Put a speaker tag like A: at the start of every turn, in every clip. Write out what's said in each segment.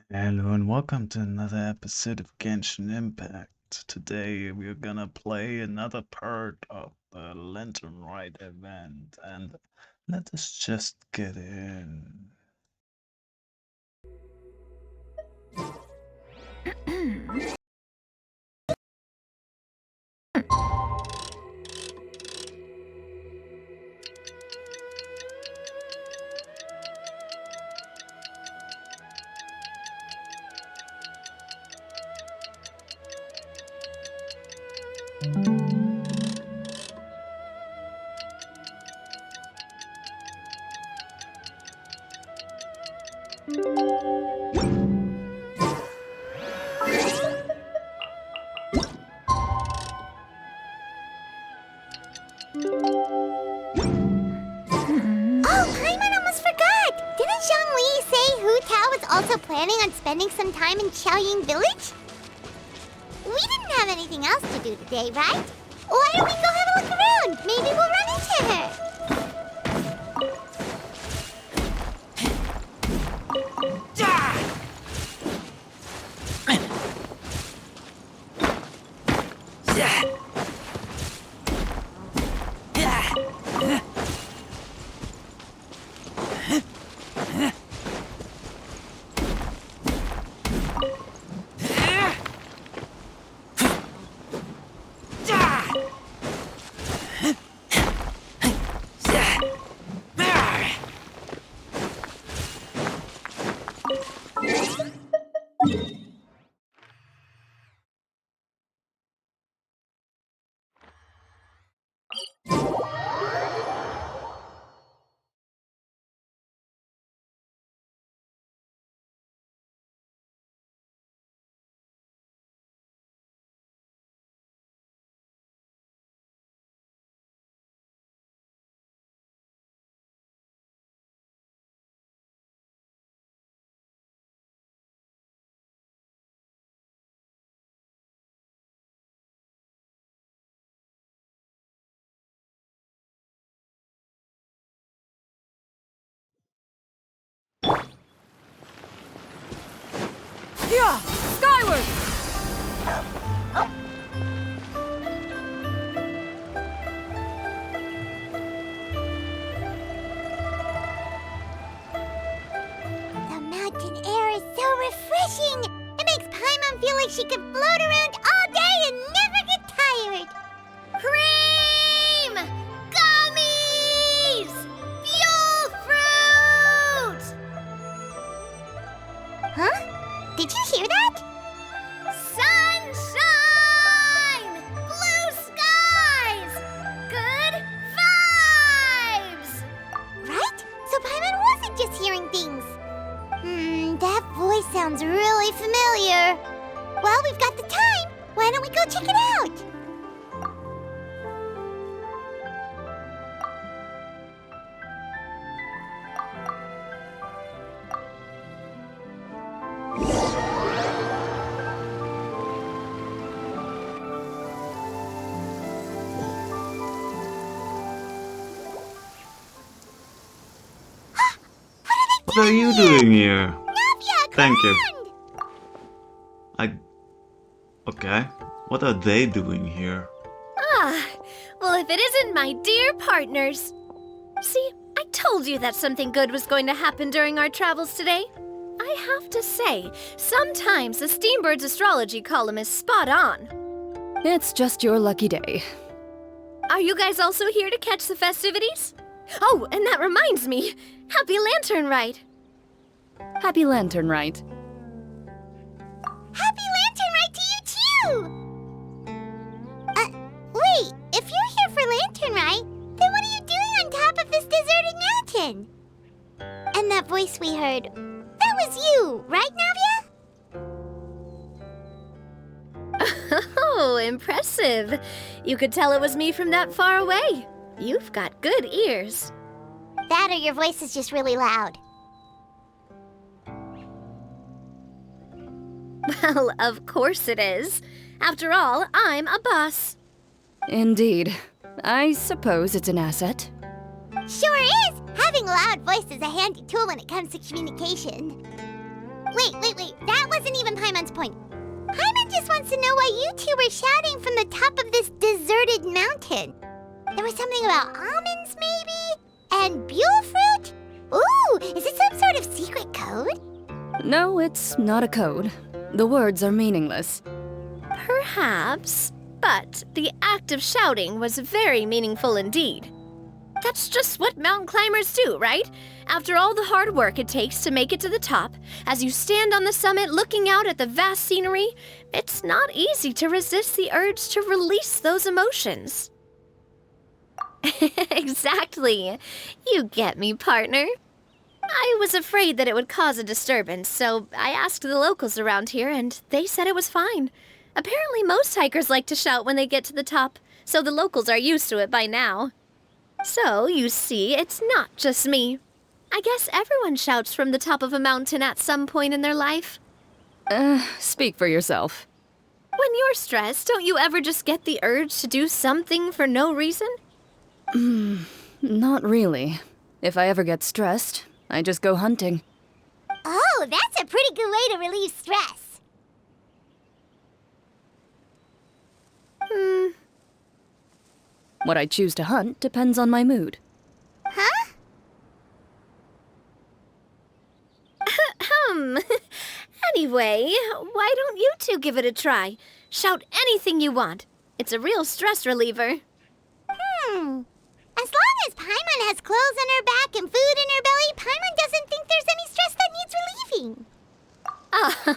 A: Hello and welcome to another episode of Genshin Impact. Today we're gonna play another part of the Lantern Ride event, and let us just get in.
B: Also planning on spending some time in Xiaoying Village? We didn't have anything else to do today, right? Why don't we go have a look around? Maybe we'll run into her.
C: Yeah! Skyward!
B: The mountain air is so refreshing. It makes Paimon feel like she could float around all day and never get tired. Cream! Gummies! Fuel fruit! Huh? Did you hear that? Sunshine! Blue skies! Good vibes! Right? So Paimon wasn't just hearing things. That voice sounds really familiar. Well, we've got the time. Why don't we go check it out?
A: What are you doing here?
B: Navia,
A: Thank you.
B: command!
A: Okay. What are they doing here?
C: Well, if it isn't my dear partners. See, I told you that something good was going to happen during our travels today. I have to say, sometimes the Steambird's astrology column is spot on.
D: It's just your lucky day.
C: Are you guys also here to catch the festivities? Oh, and that reminds me, Happy Lantern Ride!
D: Happy Lantern Rite.
B: Happy Lantern Ride to you, too! Wait, if you're here for Lantern Ride, then what are you doing on top of this deserted mountain? And that voice we heard, that was you, right, Navia?
C: Oh, impressive. You could tell it was me from that far away. You've got good ears.
B: That or your voice is just really loud.
C: Well, of course it is. After all, I'm a boss.
D: Indeed. I suppose it's an asset.
B: Sure is! Having a loud voice is a handy tool when it comes to communication. Wait. That wasn't even Paimon's point. Paimon just wants to know why you two were shouting from the top of this deserted mountain. There was something about almonds, maybe? And buell fruit? Ooh, is it some sort of secret code?
D: No, it's not a code. The words are meaningless.
C: Perhaps, but the act of shouting was very meaningful indeed. That's just what mountain climbers do, right? After all the hard work it takes to make it to the top, as you stand on the summit looking out at the vast scenery, it's not easy to resist the urge to release those emotions. Exactly. You get me, partner. I was afraid that it would cause a disturbance, so I asked the locals around here, and they said it was fine. Apparently most hikers like to shout when they get to the top, so the locals are used to it by now. So, you see, it's not just me. I guess everyone shouts from the top of a mountain at some point in their life.
D: Speak for yourself.
C: When you're stressed, don't you ever just get the urge to do something for no reason?
D: Not really. If I ever get stressed, I just go hunting.
B: Oh, that's a pretty good way to relieve stress.
D: What I choose to hunt depends on my mood.
B: Huh?
C: Anyway, why don't you two give it a try? Shout anything you want. It's a real stress reliever.
B: As long as Paimon has clothes on her back and food in her belly, Paimon doesn't think there's any stress that needs relieving.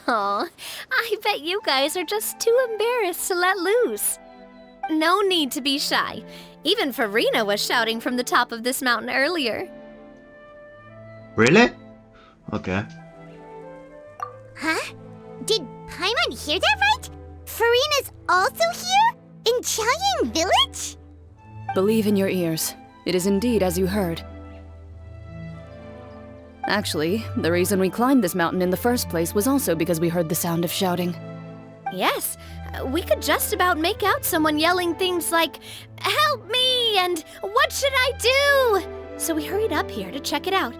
C: Oh, I bet you guys are just too embarrassed to let loose. No need to be shy. Even Farina was shouting from the top of this mountain earlier.
A: Really? Okay.
B: Huh? Did Paimon hear that right? Farina's also here? In Chaoying Village?
D: Believe in your ears. It is indeed as you heard. Actually, the reason we climbed this mountain in the first place was also because we heard the sound of shouting.
C: Yes, we could just about make out someone yelling things like, "Help me!" and "What should I do?" So we hurried up here to check it out.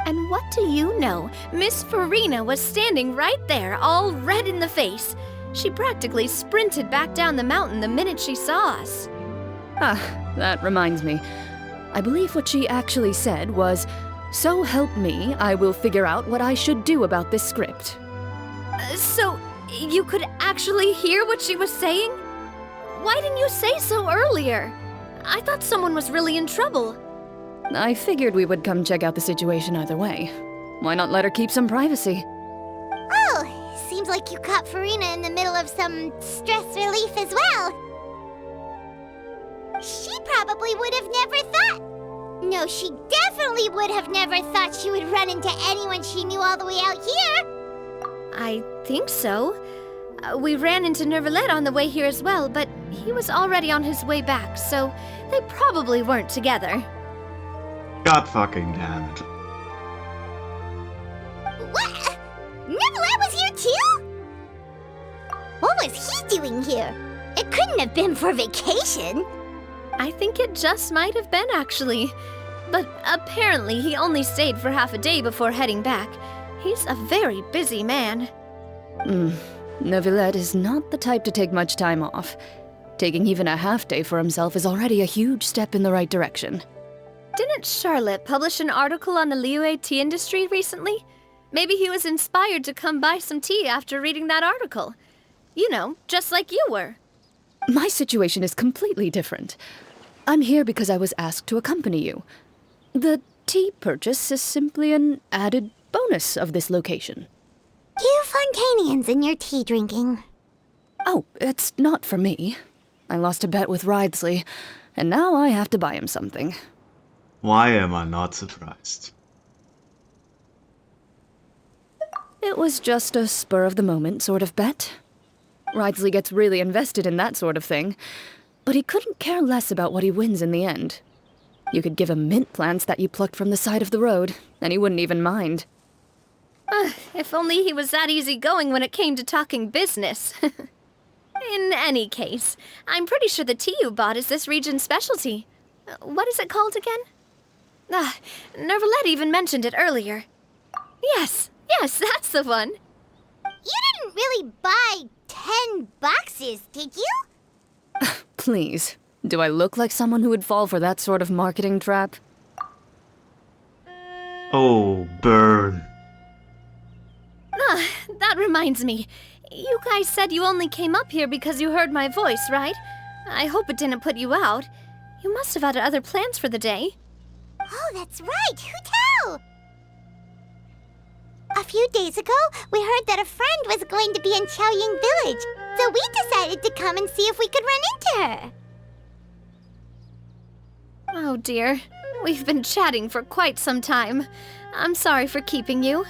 C: And what do you know? Miss Farina was standing right there, all red in the face. She practically sprinted back down the mountain the minute she saw us.
D: That reminds me. I believe what she actually said was, "So help me, I will figure out what I should do about this script."
C: So, you could actually hear what she was saying? Why didn't you say so earlier? I thought someone was really in trouble.
D: I figured we would come check out the situation either way. Why not let her keep some privacy?
B: Oh, seems like you caught Farina in the middle of some stress relief as well. She probably would have never thought. No, she definitely would have never thought she would run into anyone she knew all the way out here.
C: I think so. We ran into Nervalet on the way here as well, but he was already on his way back, so they probably weren't together.
A: God fucking damn it.
B: What? Nervalet was here too? What was he doing here? It couldn't have been for vacation.
C: I think it just might have been, actually. But apparently he only stayed for half a day before heading back. He's a very busy man.
D: Neuvillette is not the type to take much time off. Taking even a half day for himself is already a huge step in the right direction.
C: Didn't Charlotte publish an article on the Liyue tea industry recently? Maybe he was inspired to come buy some tea after reading that article. You know, just like you were.
D: My situation is completely different. I'm here because I was asked to accompany you. The tea purchase is simply an added bonus of this location.
B: You Fontanians and your tea drinking.
D: Oh, it's not for me. I lost a bet with Ridesley, and now I have to buy him something.
A: Why am I not surprised?
D: It was just a spur-of-the-moment sort of bet. Ridesley gets really invested in that sort of thing, but he couldn't care less about what he wins in the end. You could give him mint plants that you plucked from the side of the road, and he wouldn't even mind.
C: If only he was that easygoing when it came to talking business. In any case, I'm pretty sure the tea you bought is this region's specialty. What is it called again? Nervalet even mentioned it earlier. Yes, Yes, that's the one.
B: You didn't really buy 10 boxes, did you?
D: Please, do I look like someone who would fall for that sort of marketing trap?
A: Oh, burn.
C: Ah, that reminds me. You guys said you only came up here because you heard my voice, right? I hope it didn't put you out. You must have had other plans for the day.
B: Oh, that's right. Who tell? A few days ago, we heard that a friend was going to be in Chaoying Village, so we decided to come and see if we could run into her.
C: Oh dear. We've been chatting for quite some time. I'm sorry for keeping you.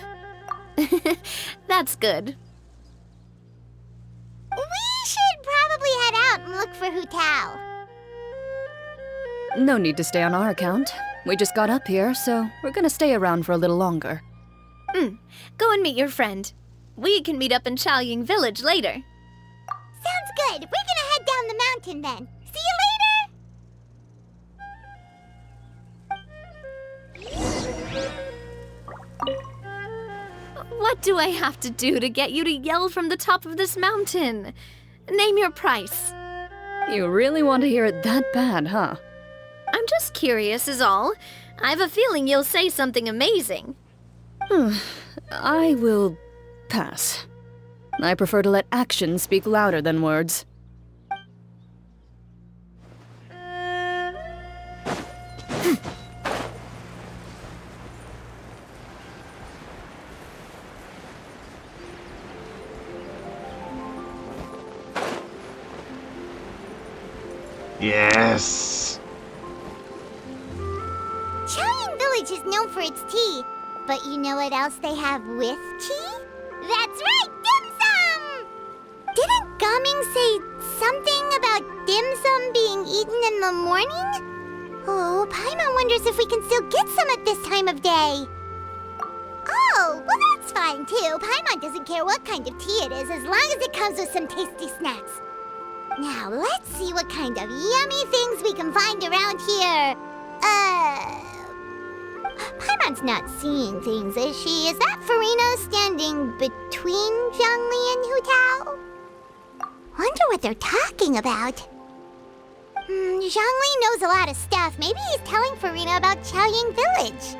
C: That's good.
B: We should probably head out and look for Hu Tao.
D: No need to stay on our account. We just got up here, so we're gonna stay around for a little longer.
C: Go and meet your friend. We can meet up in Chaoying Village later.
B: Sounds good. We're gonna head down the mountain then. See you later!
C: What do I have to do to get you to yell from the top of this mountain? Name your price.
D: You really want to hear it that bad, huh?
C: I'm just curious is all. I have a feeling you'll say something amazing.
D: I will pass. I prefer to let actions speak louder than words.
A: Yes.
B: Chaoying Village is known for its tea, but you know what else they have with tea? That's right, dim sum! Didn't Gaming say something about dim sum being eaten in the morning? Oh, Paimon wonders if we can still get some at this time of day. Oh, well that's fine too. Paimon doesn't care what kind of tea it is as long as it comes with some tasty snacks. Now, let's see what kind of yummy things we can find around here. Paimon's not seeing things, is she? Is that Farina standing between Zhongli and Hu Tao? Wonder what they're talking about. Zhongli knows a lot of stuff. Maybe he's telling Farina about Chaoying Village.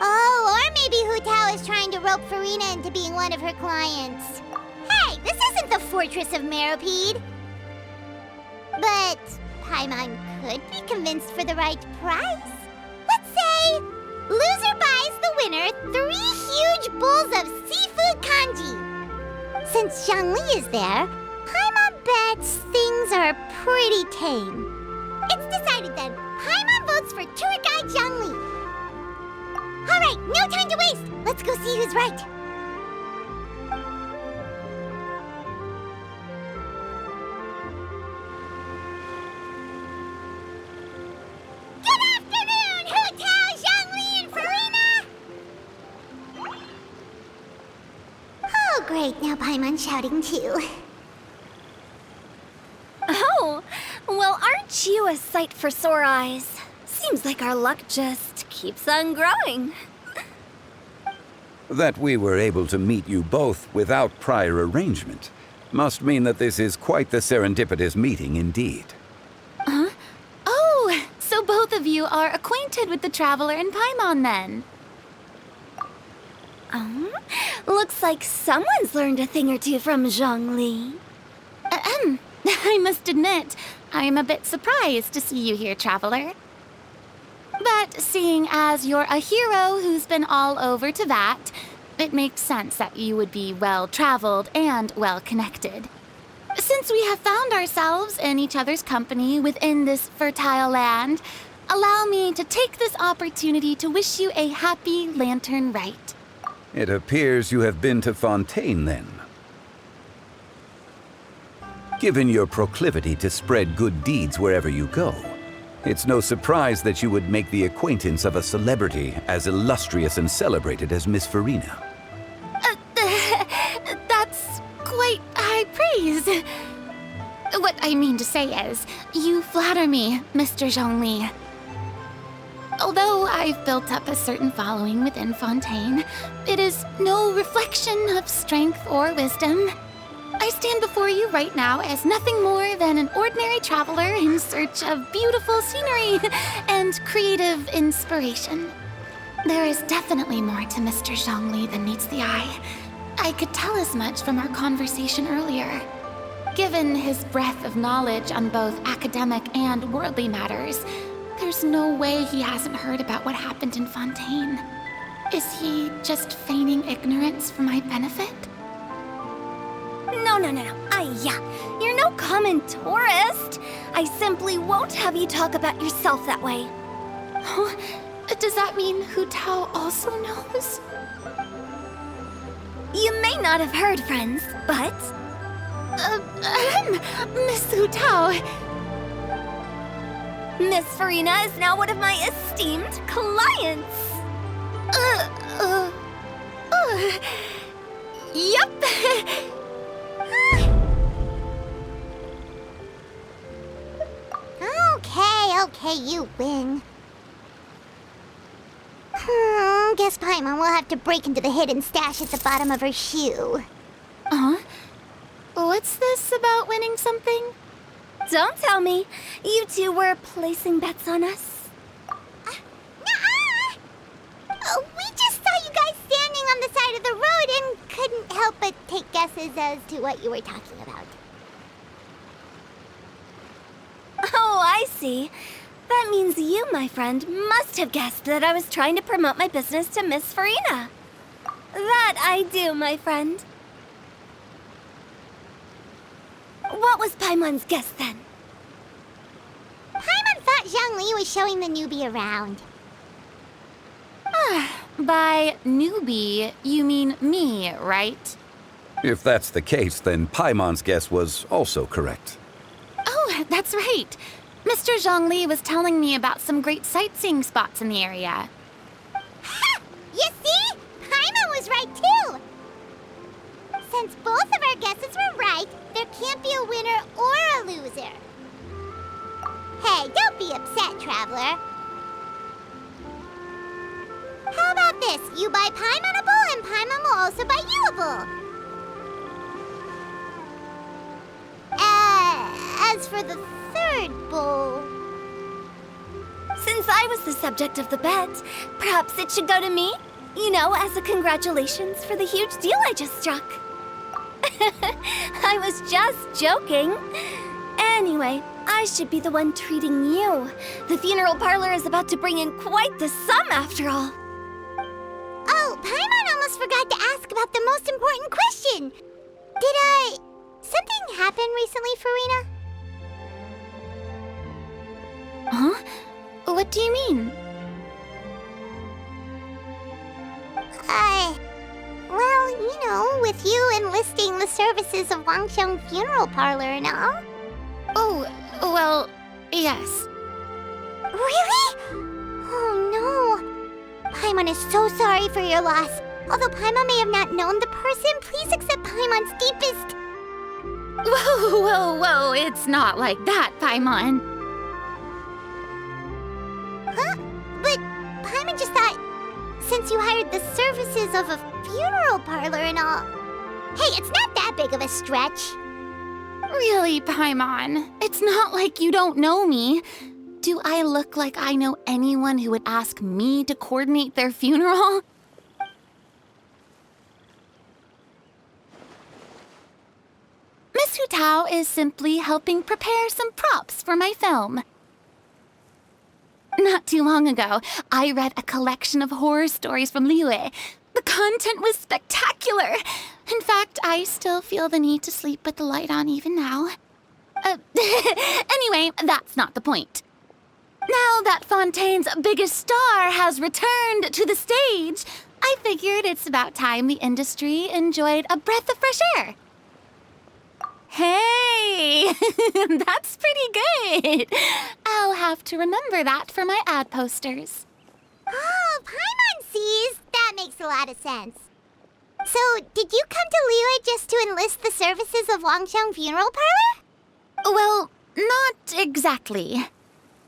B: Oh, or maybe Hu Tao is trying to rope Farina into being one of her clients. Hey, this isn't the Fortress of Meropide. But Paimon could be convinced for the right price. Let's say loser buys the winner 3 huge bowls of seafood kanji. Since Zhongli is there, Paimon bets things are pretty tame. It's decided then. Paimon votes for tour guide Zhongli. All right, no time to waste. Let's go see who's right. Great, now Paimon's shouting too.
C: Oh, well, aren't you a sight for sore eyes? Seems like our luck just keeps on growing.
E: That we were able to meet you both without prior arrangement must mean that this is quite the serendipitous meeting indeed.
F: Huh? Oh, so both of you are acquainted with the Traveler and Paimon then?
C: Looks like someone's learned a thing or two from Zhongli.
F: I must admit, I am a bit surprised to see you here, Traveler. But seeing as you're a hero who's been all over Teyvat, it makes sense that you would be well-traveled and well-connected. Since we have found ourselves in each other's company within this fertile land, allow me to take this opportunity to wish you a happy Lantern Rite.
E: It appears you have been to Fontaine, then. Given your proclivity to spread good deeds wherever you go, it's no surprise that you would make the acquaintance of a celebrity as illustrious and celebrated as Miss Farina.
F: That's quite high praise. What I mean to say is, you flatter me, Mr. Zhongli. Although I've built up a certain following within Fontaine, it is no reflection of strength or wisdom. I stand before you right now as nothing more than an ordinary traveler in search of beautiful scenery and creative inspiration. There is definitely more to Mr. Zhongli than meets the eye. I could tell as much from our conversation earlier. Given his breadth of knowledge on both academic and worldly matters, there's no way he hasn't heard about what happened in Fontaine. Is he just feigning ignorance for my benefit?
C: No. You're no common tourist. I simply won't have you talk about yourself that way.
F: Oh, does that mean Hu Tao also knows?
C: You may not have heard, friends, but...
F: Miss Hu Tao.
C: Miss Farina is now one of my esteemed clients.
F: Yep.
B: Okay, you win. Guess Paimon will have to break into the hidden stash at the bottom of her shoe.
F: What's this about winning something?
C: Don't tell me. You two were placing bets on us.
B: Nuh-uh! We just saw you guys standing on the side of the road and couldn't help but take guesses as to what you were talking about.
C: Oh, I see. That means you, my friend, must have guessed that I was trying to promote my business to Miss Farina. That I do, my friend. What was Paimon's guess then?
B: Paimon thought Zhongli was showing the newbie around.
F: By newbie, you mean me, right?
E: If that's the case, then Paimon's guess was also correct.
F: Oh, that's right. Mr. Zhongli was telling me about some great sightseeing spots in the area.
B: Ha! You see? Paimon was right too! Since both of our guesses were right, there can't be a winner or a loser. Hey, don't be upset, traveler. How about this? You buy Paimon a bowl, and Paimon will also buy you a bowl. As for the third bowl...
C: Since I was the subject of the bet, perhaps it should go to me? You know, as a congratulations for the huge deal I just struck. I was just joking. Anyway, I should be the one treating you. The funeral parlor is about to bring in quite the sum after all.
B: Oh, Paimon almost forgot to ask about the most important question. Something happen recently, Farina?
F: Huh? What do you mean?
B: Well, you know, with you enlisting the services of Wangsheng Funeral Parlor and all.
F: Oh, well, yes.
B: Really? Oh no. Paimon is so sorry for your loss. Although Paimon may have not known the person, please accept Paimon's deepest...
F: Whoa, it's not like that, Paimon.
B: Huh? But Paimon just thought, since you hired the services of a funeral parlor and all... Hey, it's not that big of a stretch.
F: Really, Paimon? It's not like you don't know me. Do I look like I know anyone who would ask me to coordinate their funeral? Miss Hu Tao is simply helping prepare some props for my film. Not too long ago, I read a collection of horror stories from Liyue. The content was spectacular. In fact, I still feel the need to sleep with the light on even now. Anyway, that's not the point. Now that Fontaine's biggest star has returned to the stage, I figured it's about time the industry enjoyed a breath of fresh air. Hey, that's pretty good. I'll have to remember that for my ad posters.
B: Oh, Paimon sees. That makes a lot of sense. So, did you come to Liyue just to enlist the services of Wangsheng Funeral Parlor?
F: Well, not exactly.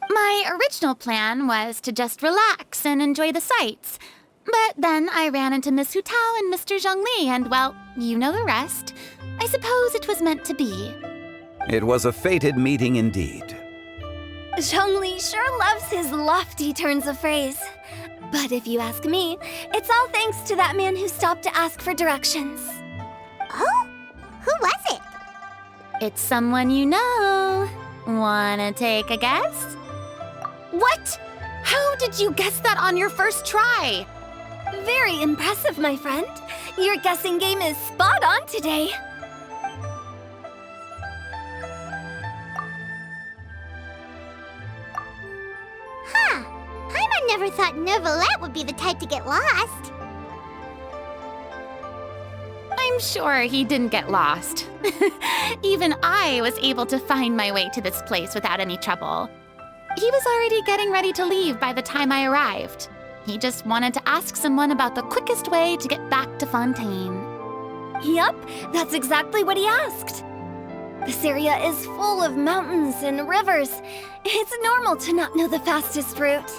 F: My original plan was to just relax and enjoy the sights. But then I ran into Miss Hu Tao and Mr. Zhongli, and well, you know the rest. I suppose it was meant to be.
E: It was a fated meeting indeed.
C: Zhongli sure loves his lofty turns of phrase. But if you ask me, it's all thanks to that man who stopped to ask for directions.
B: Oh? Who was it?
F: It's someone you know. Wanna take a guess? What? How did you guess that on your first try?
C: Very impressive, my friend. Your guessing game is spot on today.
B: Huh. Paimon never thought Neuvillette would be the type to get lost.
F: I'm sure he didn't get lost. Even I was able to find my way to this place without any trouble. He was already getting ready to leave by the time I arrived. He just wanted to ask someone about the quickest way to get back to Fontaine.
C: Yup, that's exactly what he asked. This area is full of mountains and rivers. It's normal to not know the fastest route.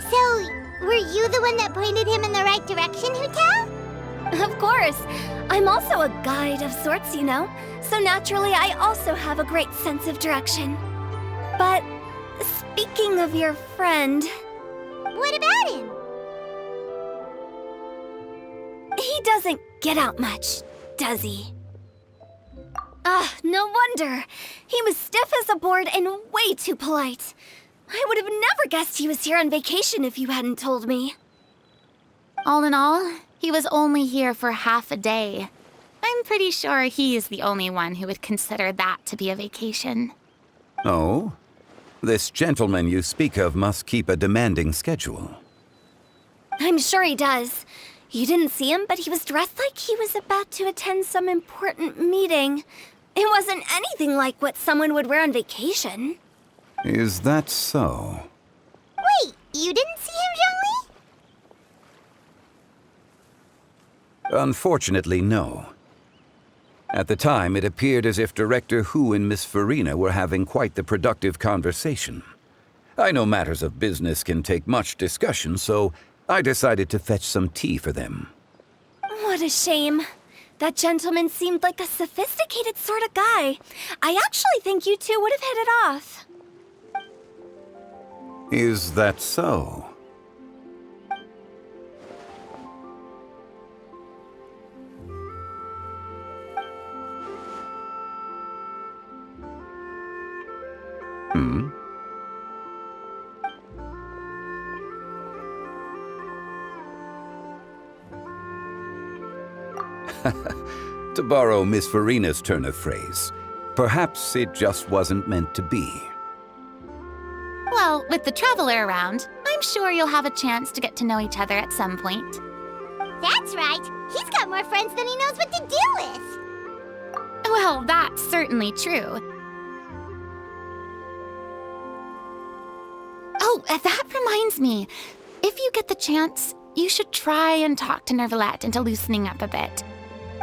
B: So, were you the one that pointed him in the right direction, Hu Tao?
C: Of course. I'm also a guide of sorts, you know. So naturally, I also have a great sense of direction. But speaking of your friend...
B: What about him?
C: He doesn't get out much, does he? Ah, no wonder. He was stiff as a board and way too polite. I would have never guessed he was here on vacation if you hadn't told me.
F: All in all, he was only here for half a day. I'm pretty sure he is the only one who would consider that to be a vacation.
E: Oh? This gentleman you speak of must keep a demanding schedule.
C: I'm sure he does. You didn't see him, but he was dressed like he was about to attend some important meeting. It wasn't anything like what someone would wear on vacation.
E: Is that so?
B: Wait, you didn't see him, Zhongli?
E: Unfortunately, no. At the time, it appeared as if Director Hu and Miss Farina were having quite the productive conversation. I know matters of business can take much discussion, so I decided to fetch some tea for them.
C: What a shame. That gentleman seemed like a sophisticated sort of guy. I actually think you two would have hit it off.
E: Is that so? Hmm? To borrow Miss Farina's turn of phrase, perhaps it just wasn't meant to be.
F: Well, with the traveler around, I'm sure you'll have a chance to get to know each other at some point.
B: That's right. He's got more friends than he knows what to do with.
F: Well, that's certainly true. Oh, that reminds me. If you get the chance, you should try and talk to Neuvillette into loosening up a bit.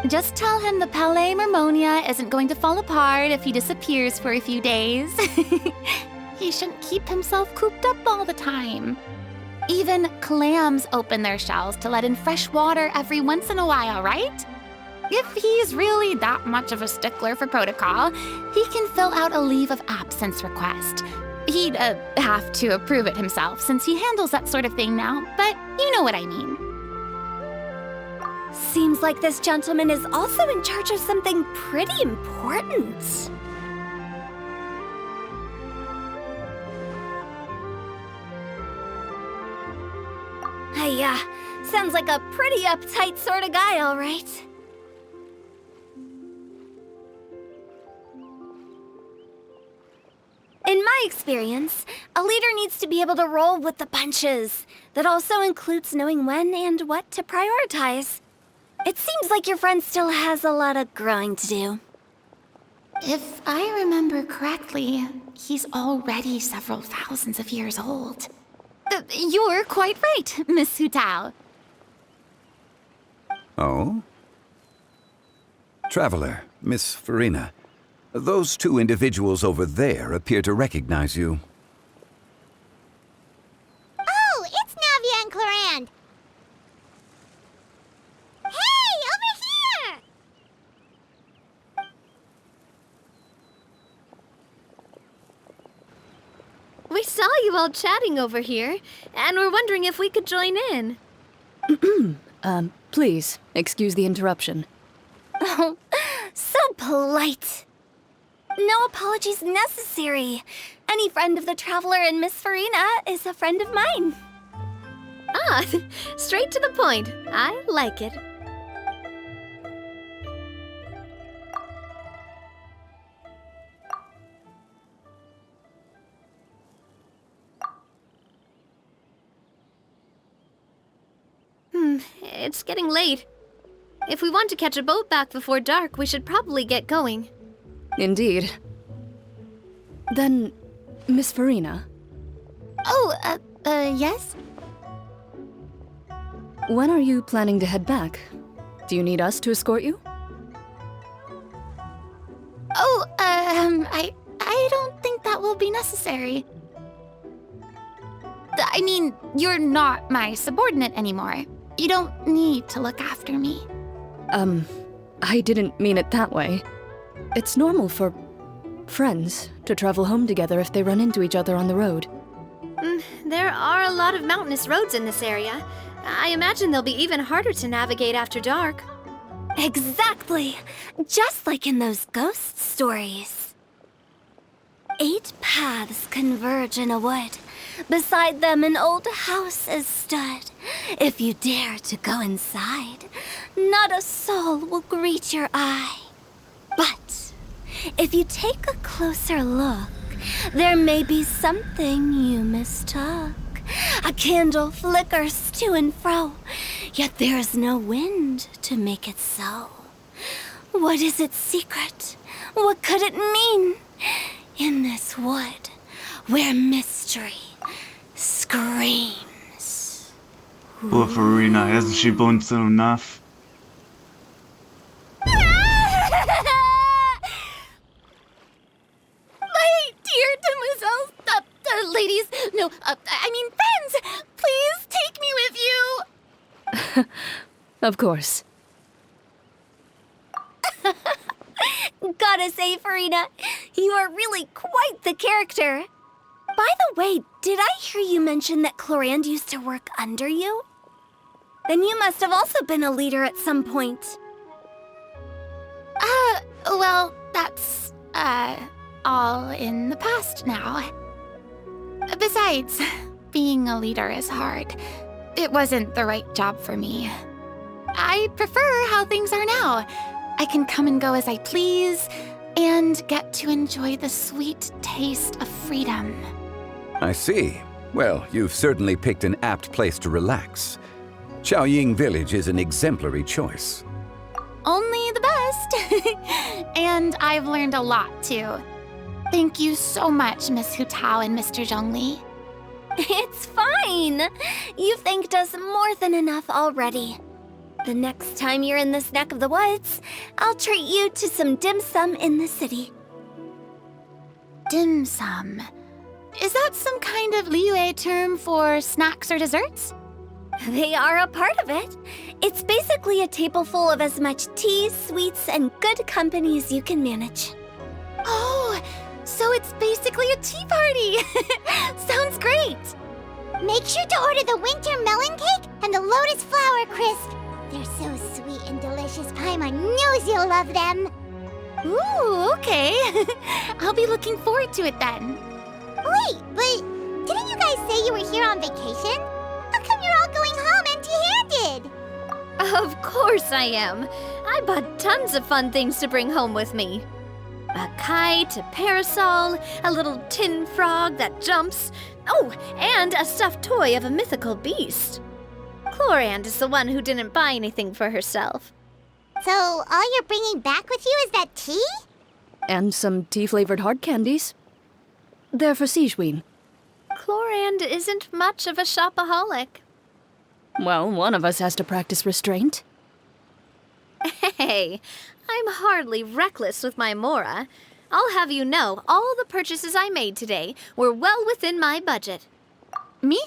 F: Just tell him the Palais Mermonia isn't going to fall apart if he disappears for a few days. He shouldn't keep himself cooped up all the time. Even clams open their shells to let in fresh water every once in a while, right? If he's really that much of a stickler for protocol, he can fill out a leave of absence request. He'd have to approve it himself since he handles that sort of thing now, but you know what I mean.
C: Seems like this gentleman is also in charge of something pretty important. Yeah, sounds like a pretty uptight sort of guy, all right. In my experience, a leader needs to be able to roll with the punches. That also includes knowing when and what to prioritize. It seems like your friend still has a lot of growing to do.
F: If I remember correctly, he's already several thousands of years old. You're quite right, Miss Hu Tao.
E: Oh? Traveler, Miss Farina, Those two individuals over there appear to recognize you.
B: Oh, it's Navia and Clorand. Hey, over here!
C: We saw you all chatting over here, and we're wondering if we could join in.
D: Please, excuse the interruption.
F: Oh, so polite. No apologies necessary. Any friend of the Traveler and Miss Farina is a friend of mine.
C: Ah, straight to the point. I like it. It's getting late. If we want to catch a boat back before dark, we should probably get going.
D: Indeed. Then, Miss Farina,
F: Oh, yes?
D: when are you planning to head back? Do you need us to escort you?
F: Oh, I don't think that will be necessary. I mean, you're not my subordinate anymore. You don't need to look after me.
D: I didn't mean it that way. It's normal for friends to travel home together if they run into each other on the road.
C: There are a lot of mountainous roads in this area. I imagine they'll be even harder to navigate after dark.
F: Exactly! Just like in those ghost stories. 8 paths converge in a wood. Beside them an old house is stood. If you dare to go inside, not a soul will greet your eye. But if you take a closer look, there may be something you mistook. A candle flickers to and fro, yet there is no wind to make it so. What is its secret? What could it mean? In this wood, where mystery screams.
A: Poor Farina, hasn't she blown through enough?
F: My dear demoiselles, ladies, no, I mean friends, please take me with you.
D: Of course.
F: Gotta say, Farina, you are really quite the character. By the way, did I hear you mention that Clorand used to work under you? Then you must have also been a leader at some point. Well, that's, all in the past now. Besides, being a leader is hard. It wasn't the right job for me. I prefer how things are now. I can come and go as I please, and get to enjoy the sweet taste of freedom.
E: I see. Well, you've certainly picked an apt place to relax. Chaoying Village is an exemplary choice.
F: Only the best. And I've learned a lot, too. Thank you so much, Miss Hu Tao and Mr. Zhongli. It's fine. You've thanked us more than enough already. The next time you're in this neck of the woods, I'll treat you to some dim sum in the city. Dim sum? Is that some kind of Liyue term for snacks or desserts? They are a part of it. It's basically a table full of as much tea, sweets, and good company as you can manage. Oh, so it's basically a tea party. Sounds great.
B: Make sure to order the winter melon cake and the lotus flower crisp. They're so sweet and delicious, Paimon knows you'll love them.
F: Ooh, okay. I'll be looking forward to it then.
B: Wait, but didn't you guys say you were here on vacation? How come you're all going home empty-handed?
C: Of course I am. I bought tons of fun things to bring home with me. A kite, a parasol, a little tin frog that jumps. Oh, and a stuffed toy of a mythical beast. Clorand is the one who didn't buy anything for herself.
B: So all you're bringing back with you is that tea?
D: And some tea-flavored hard candies. They're for Sigewin.
C: Clorand isn't much of a shopaholic.
D: Well, one of us has to practice restraint.
C: Hey, I'm hardly reckless with my Mora. I'll have you know all the purchases I made today were well within my budget.
F: Me?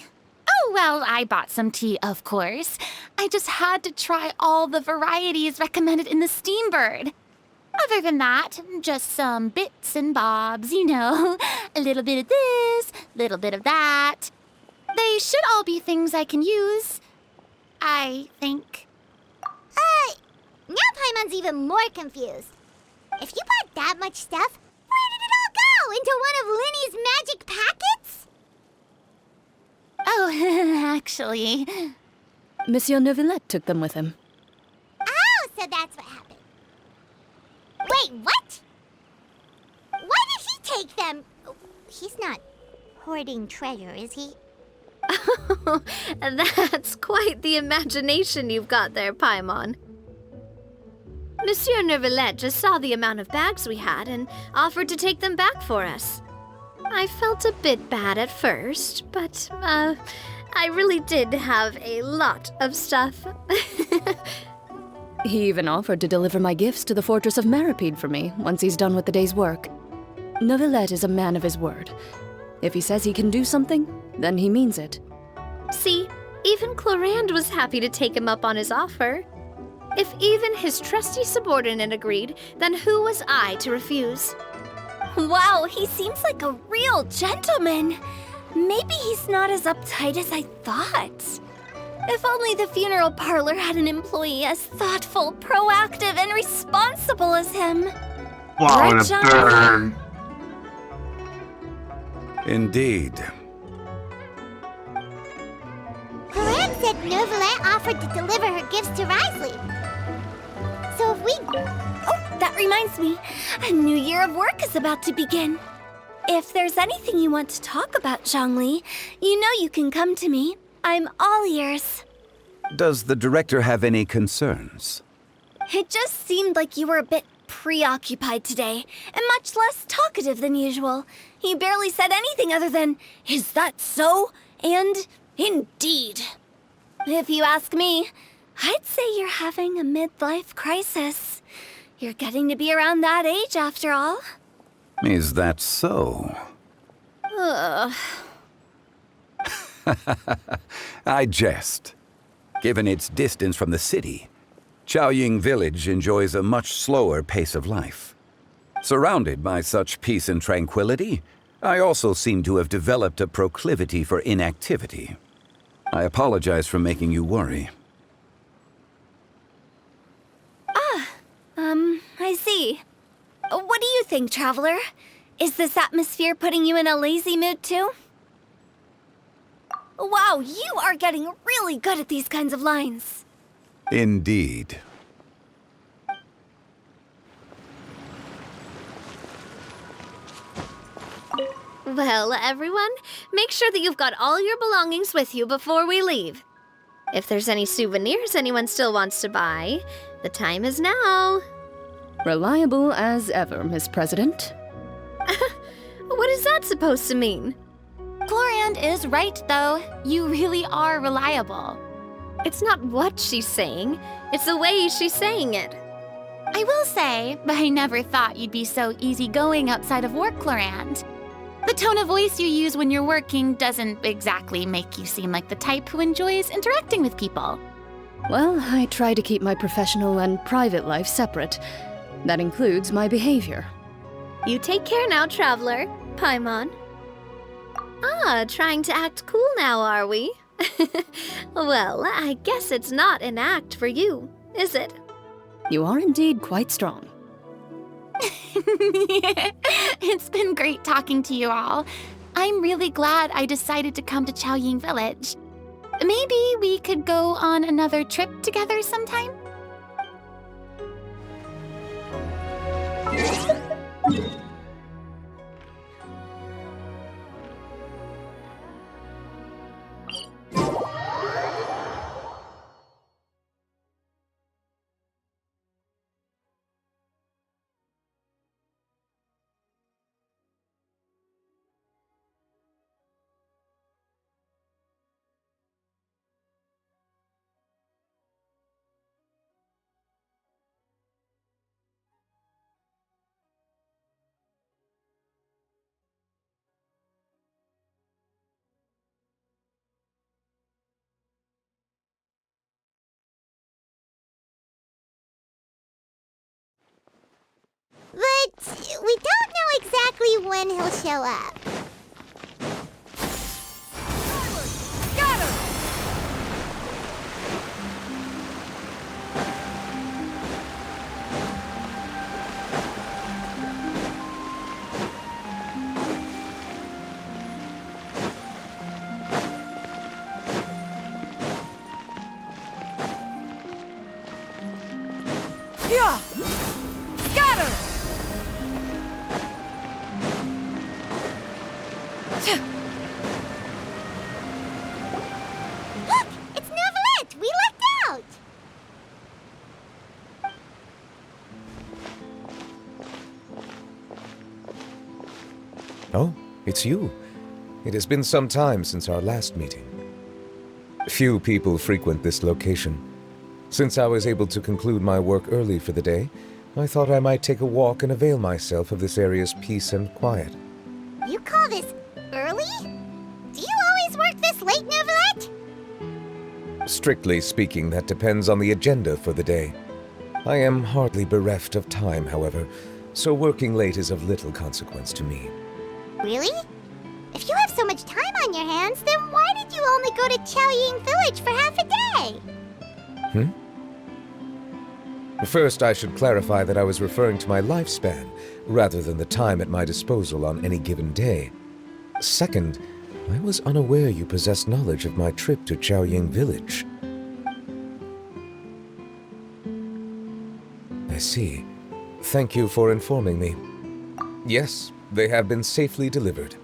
F: Oh, well, I bought some tea, of course. I just had to try all the varieties recommended in the Steambird. Other than that, just some bits and bobs, you know. A little bit of this, little bit of that. They should all be things I can use, I think.
B: Now Paimon's even more confused. If you bought that much stuff, where did it all go? Into one of Linny's magic packets?
F: Oh, actually,
D: Monsieur Neuvillette took them with him.
B: Oh, so that's what happened. Wait, what? Why did he take them? He's not hoarding treasure, is he?
C: That's quite the imagination you've got there, Paimon. Monsieur Neuvillette just saw the amount of bags we had and offered to take them back for us. I felt a bit bad at first, but, I really did have a lot of stuff.
D: He even offered to deliver my gifts to the Fortress of Meripede for me once he's done with the day's work. Neuvillette is a man of his word. If he says he can do something, then he means it.
C: See, even Clorand was happy to take him up on his offer. If even his trusty subordinate agreed, then who was I to refuse?
G: Wow, he seems like a real gentleman. Maybe he's not as uptight as I thought. If only the funeral parlor had an employee as thoughtful, proactive, and responsible as him.
H: Wow,
G: Right,
H: and a
G: John?
H: burn.
E: Indeed.
B: Clorand said Neuvillette offered to deliver her gifts to Risley. So if we...
G: Oh, that reminds me. A new year of work is about to begin. If there's anything you want to talk about, Zhongli, you know you can come to me. I'm all ears.
E: Does the director have any concerns?
G: It just seemed like you were a bit preoccupied today, and much less talkative than usual. You barely said anything other than, "Is that so?" and "Indeed." If you ask me, I'd say you're having a midlife crisis. You're getting to be around that age after all.
E: Is that so?
C: Ugh.
E: I jest. Given its distance from the city, Chaoying Village enjoys a much slower pace of life. Surrounded by such peace and tranquility, I also seem to have developed a proclivity for inactivity. I apologize for making you worry.
G: I see. What do you think, Traveler? Is this atmosphere putting you in a lazy mood too? Wow, you are getting really good at these kinds of lines.
E: Indeed.
C: Well, everyone, make sure that you've got all your belongings with you before we leave. If there's any souvenirs anyone still wants to buy, the time is now.
D: Reliable as ever, Miss President.
C: What is that supposed to mean?
F: Clorand is right, though. You really are reliable.
C: It's not what she's saying, it's the way she's saying it.
F: I will say, but I never thought you'd be so easygoing outside of work, Clorand. The tone of voice you use when you're working doesn't exactly make you seem like the type who enjoys interacting with people.
D: Well, I try to keep my professional and private life separate. That includes my behavior.
C: You take care now, Traveler. Paimon. Ah, trying to act cool now, are we? Well, I guess it's not an act for you, is it?
D: You are indeed quite strong.
F: It's been great talking to you all. I'm really glad I decided to come to Chaoying Village. Maybe we could go on another trip together sometime?
B: we don't know exactly when he'll show up. Look! It's Neuvillette! We lucked out!
H: Oh, it's you. It has been some time since our last meeting. Few people frequent this location. Since I was able to conclude my work early for the day, I thought I might take a walk and avail myself of this area's peace and quiet.
B: You call this early? Do you always work this late, Neuvillette?
H: Strictly speaking, that depends on the agenda for the day. I am hardly bereft of time, however, so working late is of little consequence to me.
B: Really? If you have so much time on your hands, then why did you only go to Chaoying Village for half a day?
H: First, I should clarify that I was referring to my lifespan, rather than the time at my disposal on any given day. Second, I was unaware you possessed knowledge of my trip to Chaoying Village. I see. Thank you for informing me. Yes, they have been safely delivered.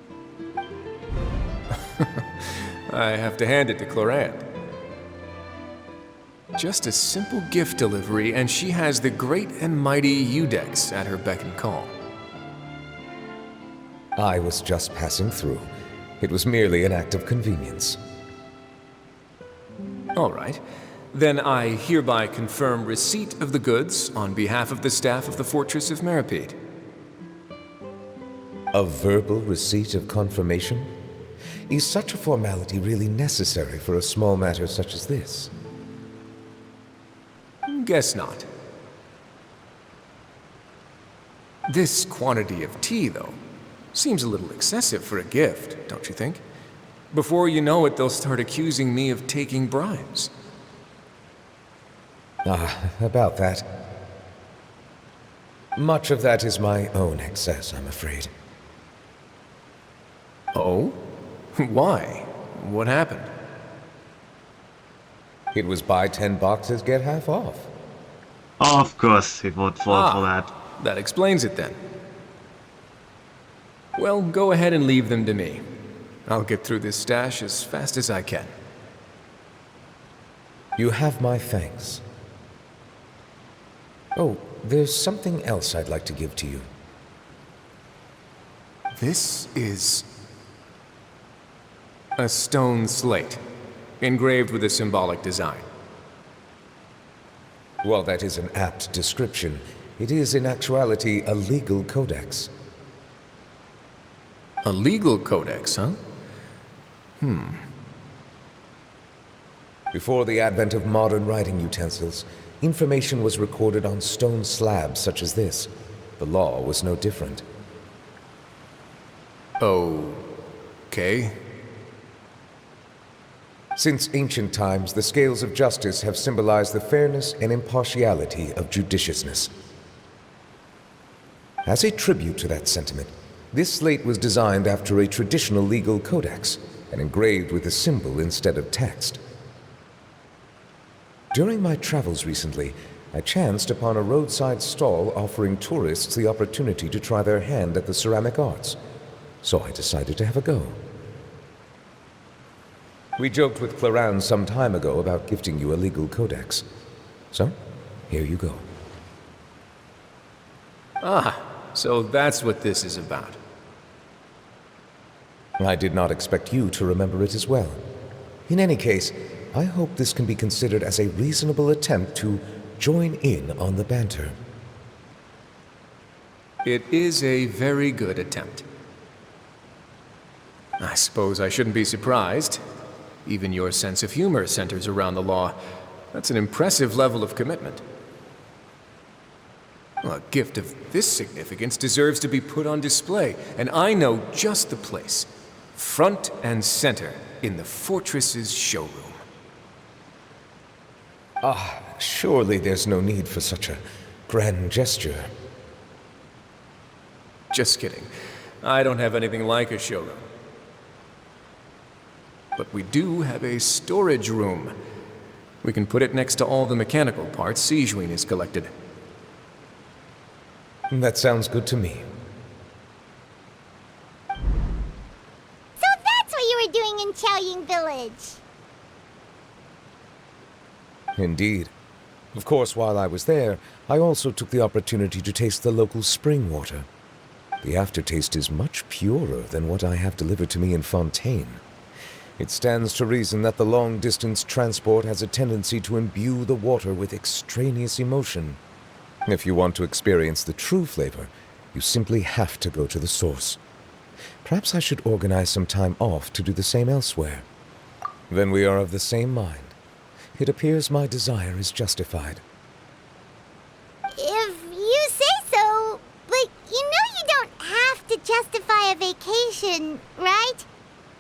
I: I have to hand it to Clorant. Just a simple gift delivery, and she has the great and mighty Udex at her beck and call.
H: I was just passing through. It was merely an act of convenience.
I: All right. Then I hereby confirm receipt of the goods on behalf of the staff of the Fortress of Meripede.
H: A verbal receipt of confirmation? Is such a formality really necessary for a small matter such as this?
I: Guess not. This quantity of tea, though, seems a little excessive for a gift, don't you think? Before you know it, they'll start accusing me of taking bribes.
H: About that. Much of that is my own excess, I'm afraid.
I: Oh? Why? What happened?
H: It was buy 10 boxes, get half off.
A: Of course he would fall for that.
I: That explains it then. Well, go ahead and leave them to me. I'll get through this stash as fast as I can.
H: You have my thanks. Oh, there's something else I'd like to give to you.
I: This is a stone slate, engraved with a symbolic design.
H: While that is an apt description, it is in actuality a legal codex.
I: A legal codex, huh?
H: Before the advent of modern writing utensils, information was recorded on stone slabs such as this. The law was no different.
I: Okay.
H: Since ancient times, the scales of justice have symbolized the fairness and impartiality of judiciousness. As a tribute to that sentiment, this slate was designed after a traditional legal codex and engraved with a symbol instead of text. During my travels recently, I chanced upon a roadside stall offering tourists the opportunity to try their hand at the ceramic arts, so I decided to have a go. We joked with Clorant some time ago about gifting you a legal codex. So, here you go.
I: So that's what this is about.
H: I did not expect you to remember it as well. In any case, I hope this can be considered as a reasonable attempt to join in on the banter.
I: It is a very good attempt. I suppose I shouldn't be surprised. Even your sense of humor centers around the law. That's an impressive level of commitment. Well, a gift of this significance deserves to be put on display, and I know just the place. Front and center in the fortress's showroom.
H: Surely there's no need for such a grand gesture.
I: Just kidding. I don't have anything like a showroom. But we do have a storage room. We can put it next to all the mechanical parts Sijuin has collected.
H: That sounds good to me.
B: So that's what you were doing in Chaoying Village.
H: Indeed. Of course, while I was there, I also took the opportunity to taste the local spring water. The aftertaste is much purer than what I have delivered to me in Fontaine. It stands to reason that the long-distance transport has a tendency to imbue the water with extraneous emotion. If you want to experience the true flavor, you simply have to go to the source. Perhaps I should organize some time off to do the same elsewhere. Then we are of the same mind. It appears my desire is justified.
B: If you say so, but you know you don't have to justify a vacation, right?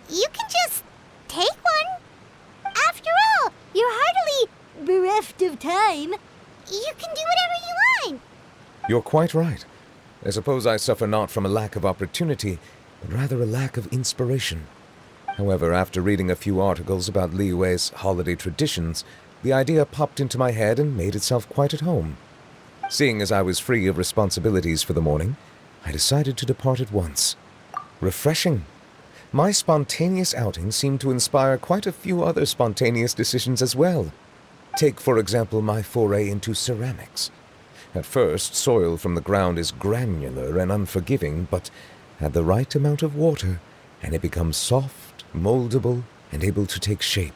B: You can just take one. After all, you're hardly bereft of time. You can do whatever you want.
H: You're quite right. I suppose I suffer not from a lack of opportunity, but rather a lack of inspiration. However, after reading a few articles about Liyue's holiday traditions, the idea popped into my head and made itself quite at home. Seeing as I was free of responsibilities for the morning, I decided to depart at once. Refreshing. My spontaneous outing seemed to inspire quite a few other spontaneous decisions as well. Take, for example, my foray into ceramics. At first, soil from the ground is granular and unforgiving, but add the right amount of water, and it becomes soft, moldable, and able to take shape.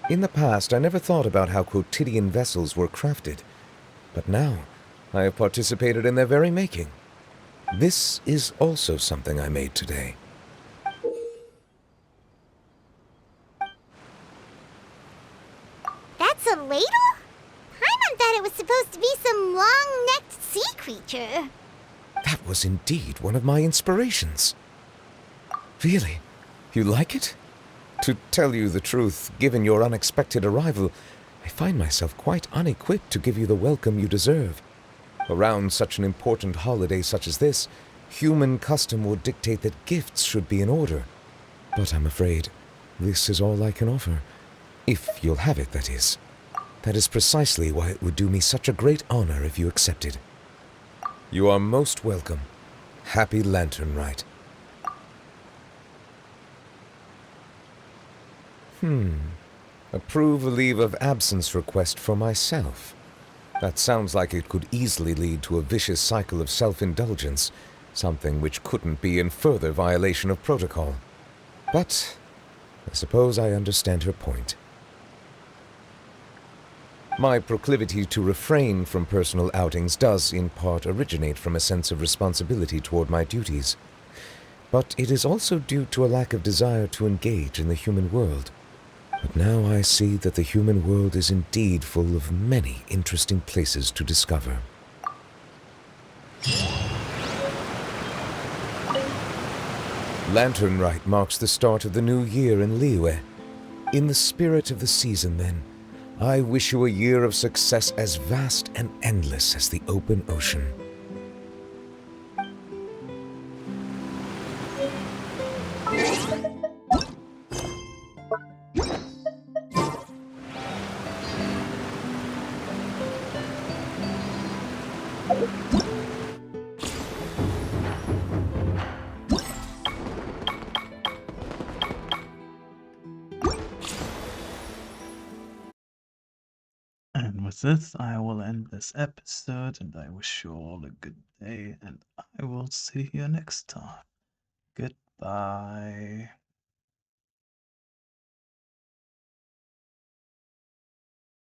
H: In the past, I never thought about how quotidian vessels were crafted, but now I have participated in their very making. This is also something I made today.
B: That's a ladle? Paimon thought it was supposed to be some long-necked sea creature.
H: That was indeed one of my inspirations. Really? You like it? To tell you the truth, given your unexpected arrival, I find myself quite unequipped to give you the welcome you deserve. Around such an important holiday such as this, human custom would dictate that gifts should be in order. But I'm afraid this is all I can offer. If you'll have it, that is. That is precisely why it would do me such a great honor if you accepted. You are most welcome. Happy Lantern Rite. Approve a leave of absence request for myself. That sounds like it could easily lead to a vicious cycle of self-indulgence, something which couldn't be in further violation of protocol. But I suppose I understand her point. My proclivity to refrain from personal outings does, in part, originate from a sense of responsibility toward my duties. But it is also due to a lack of desire to engage in the human world. But now I see that the human world is indeed full of many interesting places to discover. Lantern Rite marks the start of the new year in Liyue. In the spirit of the season, then, I wish you a year of success as vast and endless as the open ocean.
A: And with this, I will end this episode, and I wish you all a good day, and I will see you next time. Goodbye.